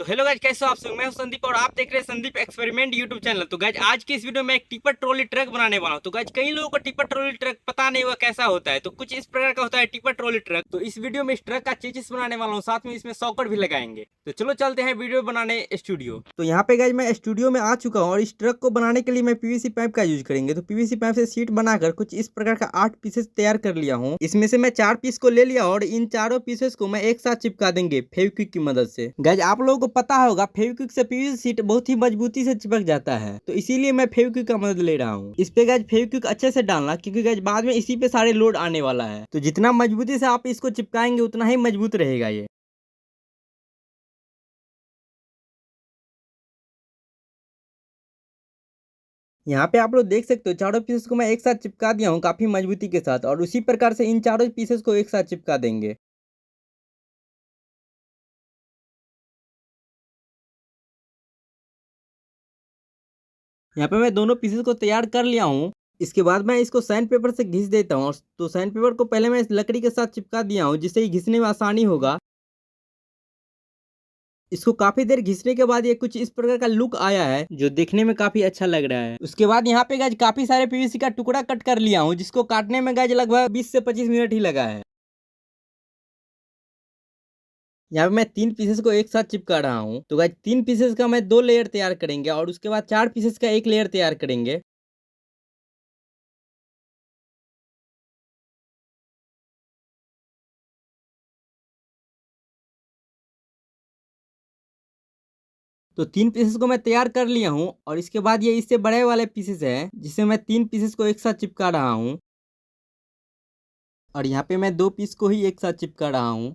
तो hello guys, कैसे हो आप सब। मैं हूं संदीप और आप देख रहे हैं संदीप एक्सपेरिमेंट यूट्यूब चैनल। तो गाइज आज की इस वीडियो में एक टिपर ट्रॉली ट्रक बनाने वाला हूं। तो गाइज कई लोगों को टिपर ट्रॉली ट्रक पता नहीं हुआ कैसा होता है, तो कुछ इस प्रकार का होता है टिपर ट्रॉली ट्रक। तो इस वीडियो में इस ट्रक का चेचिस बनाने वाला हूँ, साथ में इसमें सॉकर भी लगाएंगे। तो चलो चलते हैं वीडियो बनाने स्टूडियो। तो यहाँ पे गाइज मैं स्टूडियो में आ चुका हूँ और इस ट्रक को बनाने के लिए मैं पीवीसी पाइप का यूज करेंगे। तो पीवीसी पाइप से सीट बनाकर कुछ इस प्रकार का 8 पीसेस तैयार कर लिया हूँ। इसमें से मैं 4 पीस को ले लिया और इन चारों पीसेस को मैं एक साथ चिपका देंगे फेविक्विक की मदद से। गाइज आप लोगों को पता होगा फेविक्विक से पीवीसी सीट बहुत ही मजबूती से चिपक जाता है, तो इसीलिए मैं फेविक्विक का मदद ले रहा हूँ। इस पे गाइज फेविक्विक अच्छे से डालना, क्योंकि गाइज बाद में इसी पे सारे लोड आने वाला है। तो जितना मजबूती से आप इसको चिपकाएंगे उतना ही मजबूत रहेगा ये। यहाँ पे आप लोग देख सकते हो चारों पीसेस को मैं एक साथ चिपका दिया हूँ काफी मजबूती के साथ, और उसी प्रकार से इन चारों पीसेस को एक साथ चिपका देंगे। यहाँ पे मैं दोनों पीसेस को तैयार कर लिया हूँ। इसके बाद मैं इसको सैंड पेपर से घिस देता हूँ। तो सैंड पेपर को पहले मैं इस लकड़ी के साथ चिपका दिया हूँ, जिससे ये घिसने में आसानी होगा। इसको काफी देर घिसने के बाद ये कुछ इस प्रकार का लुक आया है, जो देखने में काफी अच्छा लग रहा है। उसके बाद यहाँ पे गाइज काफी सारे पीवीसी का टुकड़ा कट कर लिया हूँ, जिसको काटने में गाइज लगभग 20 से 25 मिनट ही लगा है। यहाँ पे मैं 3 पीसेस को एक साथ चिपका रहा हूँ। तो गाइज 3 पीसेस का मैं 2 लेयर तैयार करेंगे और उसके बाद 4 पीसेस का एक लेयर तैयार करेंगे। तो 3 पीसेस को मैं तैयार कर लिया हूँ और इसके बाद ये इससे बड़े वाले पीसेस है, जिसे मैं 3 पीसेस को एक साथ चिपका रहा हूँ। और यहाँ पे मैं 2 पीस को ही एक साथ चिपका रहा हूँ।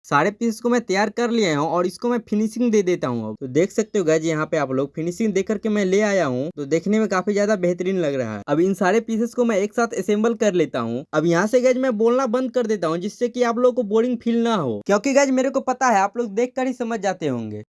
सारे पीस को मैं तैयार कर लिया हूँ और इसको मैं फिनिशिंग दे देता हूँ। अब तो देख सकते हो गाइज यहाँ पे आप लोग फिनिशिंग दे करके मैं ले आया हूँ, तो देखने में काफी ज्यादा बेहतरीन लग रहा है। अब इन सारे पीसेस को मैं एक साथ असेंबल कर लेता हूँ। अब यहाँ से गाइज मैं बोलना बंद कर देता हूँ, जिससे कि आप लोग को बोरिंग फील ना हो, क्योंकि गाइज मेरे को पता है आप लोग देख कर ही समझ जाते होंगे।